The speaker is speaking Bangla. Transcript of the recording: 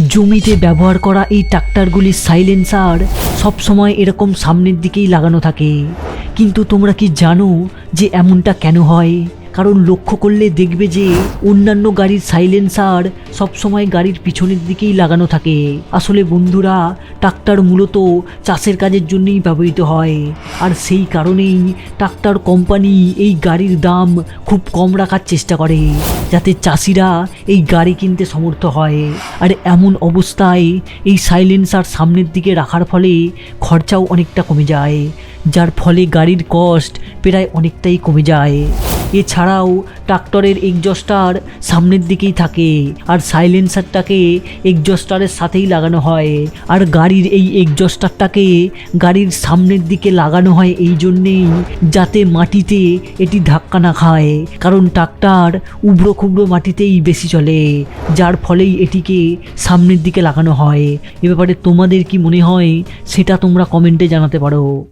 জমিতে ব্যবহার করা এই ট্রাক্টরগুলির সাইলেন্সার সবসময় এরকম সামনের দিকেই লাগানো থাকে। কিন্তু তোমরা কি জানো যে এমনটা কেন হয়? কারণ লক্ষ্য করলে দেখবে যে অন্যান্য গাড়ির সাইলেন্সার সবসময় গাড়ির পিছনের দিকেই লাগানো থাকে। আসলে বন্ধুরা, ট্রাক্টর মূলত চাষের কাজের জন্যই ব্যবহৃত হয়, আর সেই কারণেই ট্রাক্টর কোম্পানি এই গাড়ির দাম খুব কম রাখার চেষ্টা করে, যাতে চাষিরা এই গাড়ি কিনতে সমর্থ হয়। আর এমন অবস্থায় এই সাইলেন্সার সামনের দিকে রাখার ফলে খরচাও অনেকটা কমে যায়, যার ফলে গাড়ির কস্ট প্রায় অনেকটাই কমে যায়। এছাড়াও ট্রাক্টরের এক্সজস্টার সামনের দিকেই থাকে, আর সাইলেন্সারটাকে এক্সজস্টারের সাথেই লাগানো হয়। আর গাড়ির এই এক্সজস্টারটাকে গাড়ির সামনের দিকে লাগানো হয় এই জন্যেই যাতে মাটিতে এটি ধাক্কা না খায়, কারণ ট্রাক্টর উবড়ো খুবড়ো মাটিতেই বেশি চলে, যার ফলেই এটিকে সামনের দিকে লাগানো হয়। এ ব্যাপারে তোমাদের কি মনে হয় সেটা তোমরা কমেন্টে জানাতে পারো।